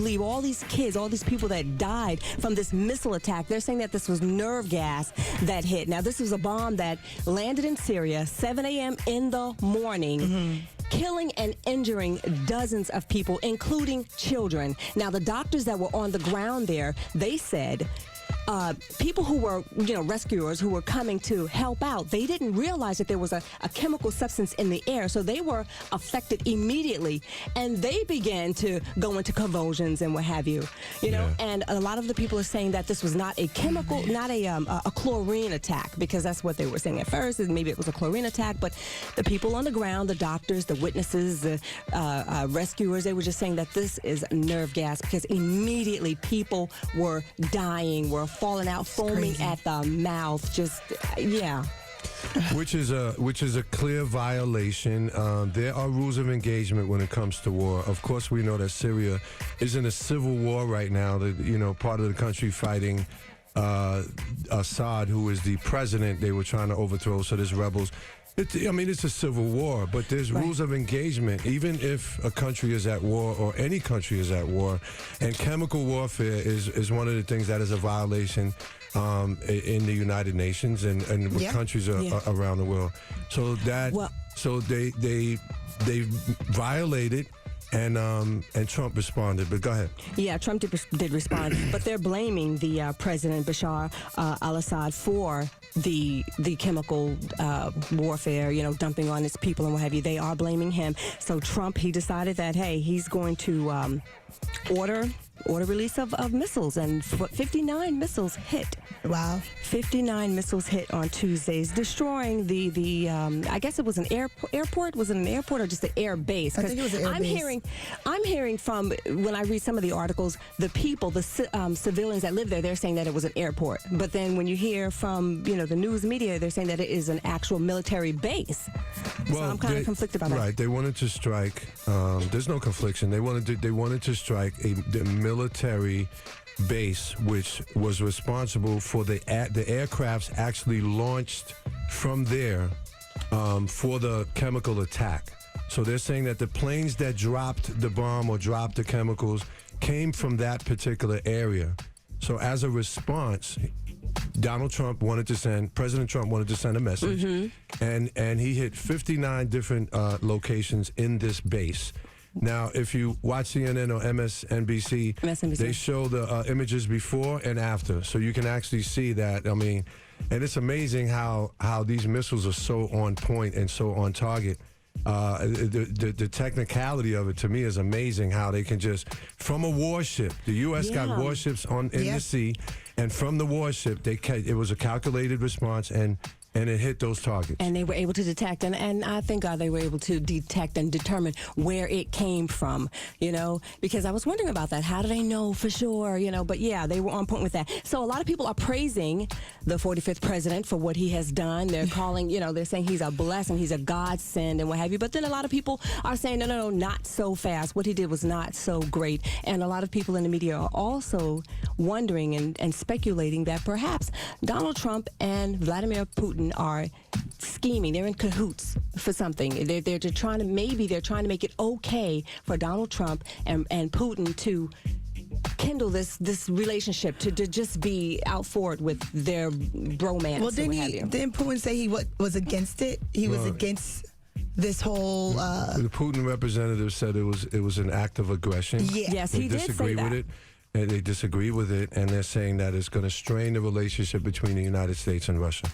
believe all these kids, all these people that died from this missile attack, they're saying that this was nerve gas that hit. Now, this was a bomb that landed in Syria, 7 a.m. in the morning. Killing and injuring dozens of people, including children. Now, the doctors that were on the ground there, they said people who were, rescuers who were coming to help out, they didn't realize that there was a chemical substance in the air, so they were affected immediately, and they began to go into convulsions and what have you, and a lot of the people are saying that this was not a chemical, not a chlorine attack, because that's what they were saying at first, and maybe it was a chlorine attack, but the people on the ground, the doctors, the witnesses, the rescuers, they were just saying that this is nerve gas, because immediately people were dying, were falling out, foaming at the mouth. Which is a clear violation. There are rules of engagement when it comes to war. Of course, we know that Syria is in a civil war right now. Part of the country fighting Assad, who is the president they were trying to overthrow. So there's rebels. It's a civil war, but there's rules of engagement, even if a country is at war or any country is at war. And chemical warfare is one of the things that is a violation in the United Nations and with countries around the world. So they violated. And Trump responded, but go ahead. Yeah, Trump did respond, but they're blaming the President Bashar al-Assad for the chemical warfare, dumping on his people and what have you. They are blaming him. So Trump, he decided that, hey, he's going to order release of missiles, and 59 missiles hit. Wow. 59 missiles hit on Tuesdays, destroying the I guess it was an airport. Was it an airport or just an air base? I think it was an air base. I'm hearing from, when I read some of the articles, the people, the civilians that live there, they're saying that it was an airport. But then when you hear from, the news media, they're saying that it is an actual military base. So I'm kind of conflicted about that. Right. They wanted to strike. There's no confliction. They wanted to strike the military base, which was responsible for the aircrafts actually launched from there for the chemical attack. So they're saying that the planes that dropped the bomb or dropped the chemicals came from that particular area. So as a response, President Trump wanted to send a message, and he hit 59 different locations in this base. Now, if you watch CNN or MSNBC, they show the images before and after, so you can actually see that. And it's amazing how these missiles are so on point and so on target. The technicality of it, to me, is amazing, how they can just, from a warship, the U.S. got warships in the sea, and from the warship, it was a calculated response, and it hit those targets. And they were able to detect, and I thank God they were able to detect and determine where it came from, because I was wondering about that. How do they know for sure, But yeah, they were on point with that. So a lot of people are praising the 45th president for what he has done. They're calling, they're saying he's a blessing, he's a godsend and what have you. But then a lot of people are saying, no, not so fast. What he did was not so great. And a lot of people in the media are also wondering and speculating that perhaps Donald Trump and Vladimir Putin are scheming. They're in cahoots for something. They're trying to make it okay for Donald Trump and Putin to kindle this relationship, to just be out for it with their bromance. Well, didn't Putin say he was against it? He was against this whole. The Putin representative said it was an act of aggression. Yeah. Yes, he did say that. With it. And they disagree with it, and they're saying that it's going to strain the relationship between the United States and Russia.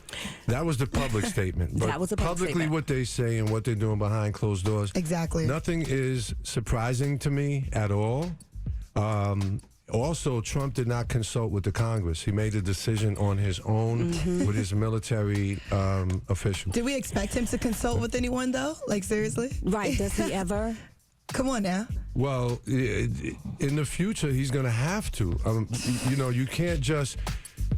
That was the public statement. But that was a public publicly statement. What they say and what they're doing behind closed doors. Exactly. Nothing is surprising to me at all. Also, Trump did not consult with the Congress. He made a decision on his own with his military officials. Did we expect him to consult with anyone, though? Like, seriously? Right. Does he ever? Come on now. Well, in the future, he's going to have to. You can't just...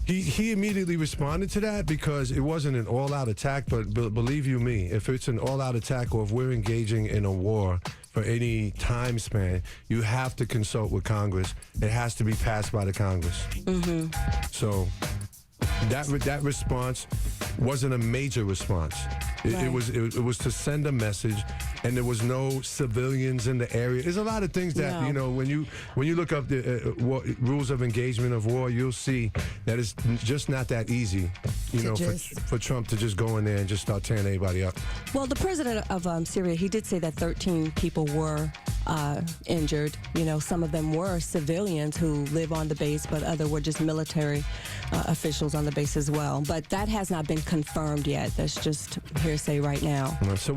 He immediately responded to that because it wasn't an all-out attack, but believe you me, if it's an all-out attack or if we're engaging in a war for any time span, you have to consult with Congress. It has to be passed by the Congress. So that response wasn't a major response. It was to send a message and there was no civilians in the area. There's a lot of things that, No. you know, when you look up the rules of engagement of war, you'll see that it's just not that easy, you know, for Trump to just go in there and just start tearing everybody up. Well, the president of Syria, he did say that 13 people were injured. You know, some of them were civilians who live on the base, but other were just military officials on the base as well. But that has not been confirmed yet. That's just hearsay right now. So